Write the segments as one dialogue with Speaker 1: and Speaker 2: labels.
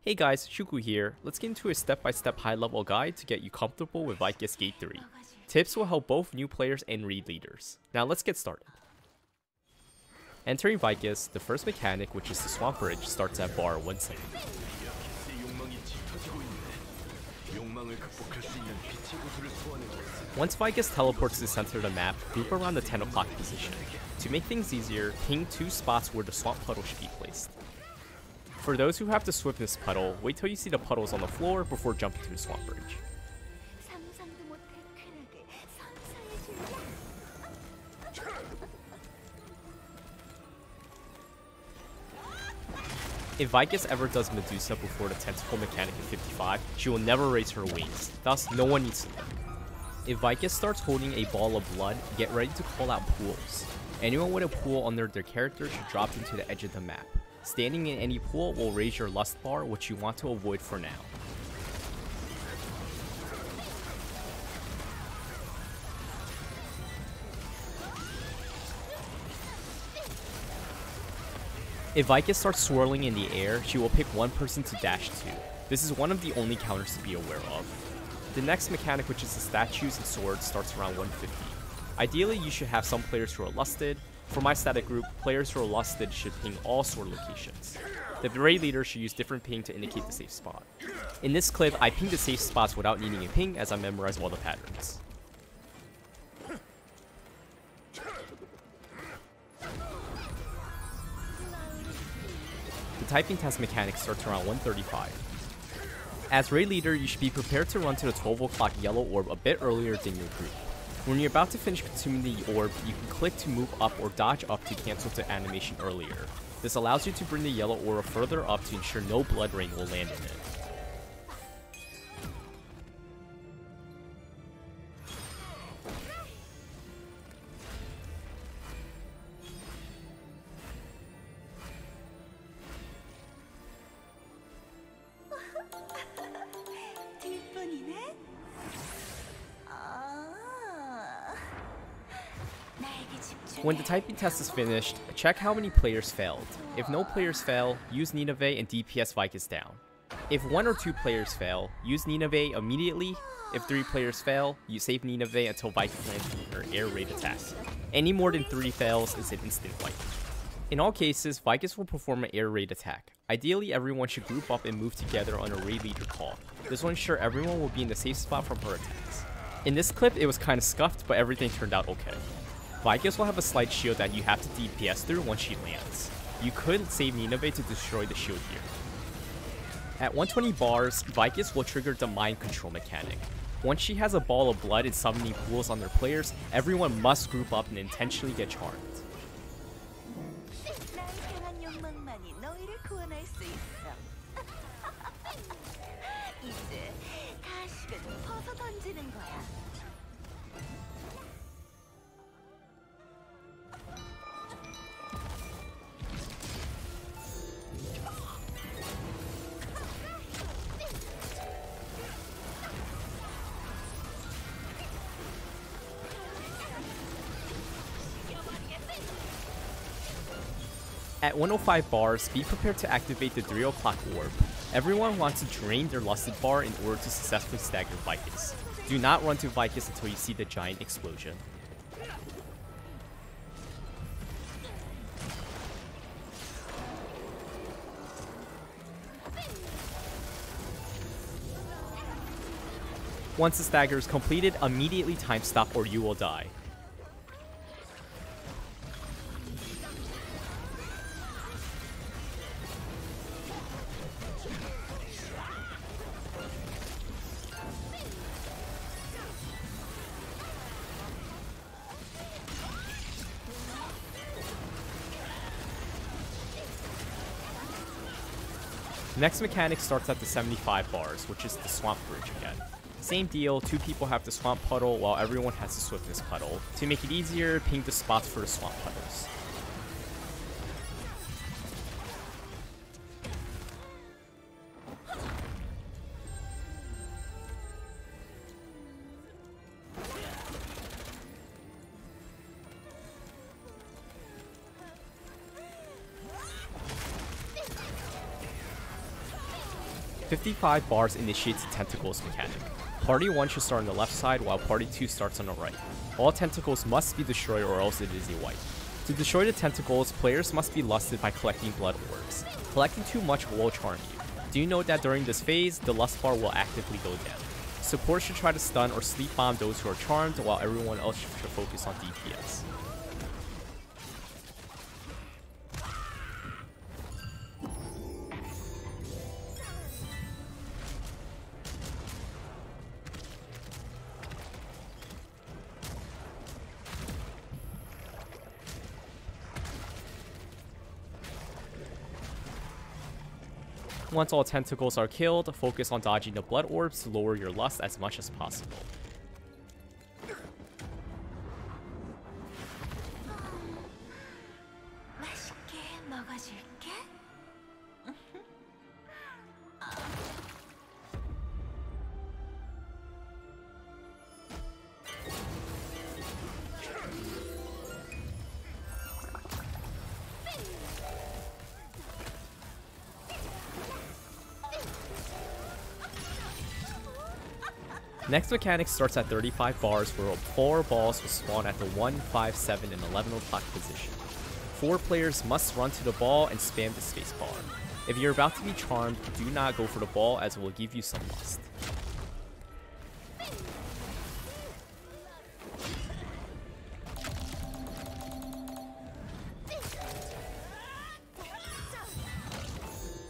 Speaker 1: Hey guys, Shuku here. Let's get into a step-by-step high-level guide to get you comfortable with Vykas Gate 3. Tips will help both new players and raid leaders. Now let's get started. Entering Vykas, the first mechanic, which is the Swamp Bridge, starts at bar 170. Once Vykas teleports to the center of the map, group around the 10 o'clock position. To make things easier, ping 2 spots where the swamp puddle should be placed. For those who have the swiftness puddle, wait till you see the puddles on the floor before jumping to the swamp bridge. If Vykas ever does Medusa before the tentacle mechanic in 55, she will never raise her wings, thus no one needs to look. If Vykas starts holding a ball of blood, get ready to call out pools. Anyone with a pool under their character should drop into the edge of the map. Standing in any pool will raise your lust bar, which you want to avoid for now. If Vykas starts swirling in the air, she will pick one person to dash to. This is one of the only counters to be aware of. The next mechanic, which is the statues and swords, starts around 150. Ideally, you should have some players who are lusted. For my static group, players who are lusted should ping all sword locations. The raid leader should use different ping to indicate the safe spot. In this clip, I pinged the safe spots without needing a ping as I memorized all the patterns. The typing test mechanic starts around 135. As raid leader, you should be prepared to run to the 12 o'clock yellow orb a bit earlier than your group. When you're about to finish consuming the orb, you can click to move up or dodge up to cancel the animation earlier. This allows you to bring the yellow aura further up to ensure no blood rain will land in it. When the typing test is finished, check how many players failed. If no players fail, use Nineveh and DPS Vykas down. If 1 or 2 players fail, use Nineveh immediately. If 3 players fail, you save Nineveh until Vykas lands her air raid attack. Any more than 3 fails is an instant wipe. In all cases, Vykas will perform an air raid attack. Ideally, everyone should group up and move together on a raid leader call. This will ensure everyone will be in the safe spot from her attacks. In this clip, it was kinda scuffed, but everything turned out okay. Vykas will have a slight shield that you have to DPS through once she lands. You could save Nineveh to destroy the shield here. At 120 bars, Vykas will trigger the mind control mechanic. Once she has a ball of blood and summoning pools on their players, everyone must group up and intentionally get charmed. At 105 bars, be prepared to activate the 3 o'clock orb. Everyone wants to drain their lusted bar in order to successfully stagger Vykas. Do not run to Vykas until you see the giant explosion. Once the stagger is completed, immediately time stop or you will die. Next mechanic starts at the 75 bars, which is the Swamp Bridge again. Same deal, 2 people have the Swamp Puddle while everyone has the Swiftness Puddle. To make it easier, ping the spots for the Swamp Puddles. 55 bars initiates the Tentacles mechanic. Party 1 should start on the left side while Party 2 starts on the right. All Tentacles must be destroyed or else it is a wipe. To destroy the Tentacles, players must be lusted by collecting blood orbs. Collecting too much will charm you. Do note that during this phase, the lust bar will actively go down. Support should try to stun or sleep bomb those who are charmed while everyone else should focus on DPS. Once all Tentacles are killed, focus on dodging the blood orbs to lower your lust as much as possible. Next mechanic starts at 35 bars where 4 balls will spawn at the 1, 5, 7, and 11 o'clock position. 4 players must run to the ball and spam the space bar. If you're about to be charmed, do not go for the ball as it will give you some lust.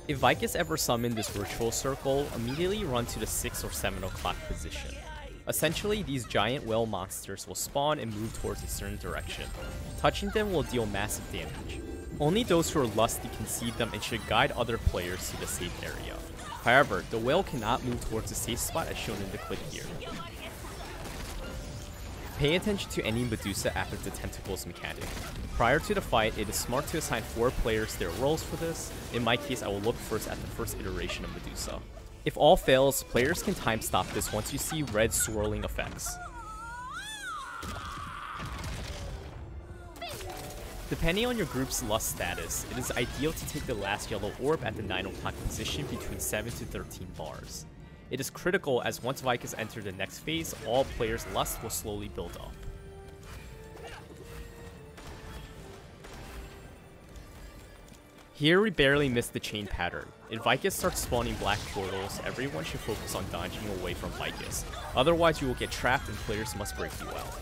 Speaker 1: If Vykas ever summoned this virtual circle, immediately run to the 6 or 7 o'clock position. Essentially, these giant whale monsters will spawn and move towards a certain direction. Touching them will deal massive damage. Only those who are lusty can see them and should guide other players to the safe area. However, the whale cannot move towards the safe spot as shown in the clip here. Pay attention to any Medusa after the Tentacles mechanic. Prior to the fight, it is smart to assign 4 players their roles for this. In my case, I will look first at the first iteration of Medusa. If all fails, players can time stop this once you see red swirling effects. Depending on your group's lust status, it is ideal to take the last Yellow Orb at the 9 o'clock position between 7 to 13 bars. It is critical as once Vykas enter the next phase, all players' lust will slowly build up. Here we barely missed the chain pattern. If Vykas starts spawning black portals, everyone should focus on dodging away from Vykas. Otherwise you will get trapped and players must break you out.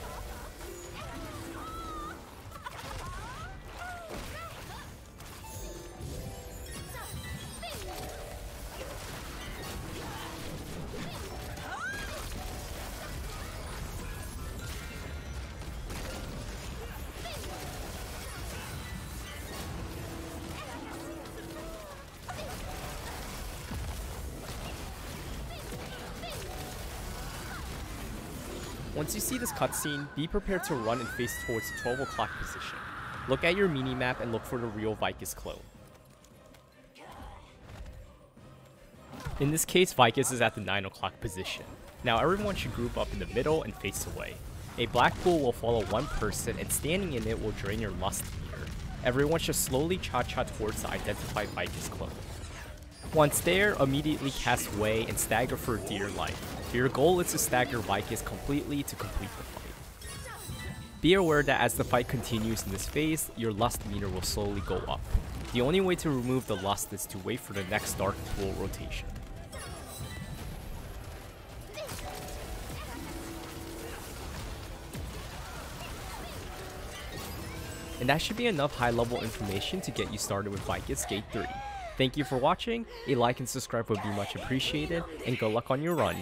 Speaker 1: Once you see this cutscene, be prepared to run and face towards the 12 o'clock position. Look at your minimap and look for the real Vykas clone. In this case, Vykas is at the 9 o'clock position. Now everyone should group up in the middle and face away. A black pool will follow one person and standing in it will drain your lust meter. Everyone should slowly cha-cha towards the identified Vykas clone. Once there, immediately cast away and stagger for dear life. Your goal is to stagger Vykas completely to complete the fight. Be aware that as the fight continues in this phase, your lust meter will slowly go up. The only way to remove the lust is to wait for the next dark pool rotation. And that should be enough high-level information to get you started with Vykas Gate 3. Thank you for watching, a like and subscribe would be much appreciated, and good luck on your run.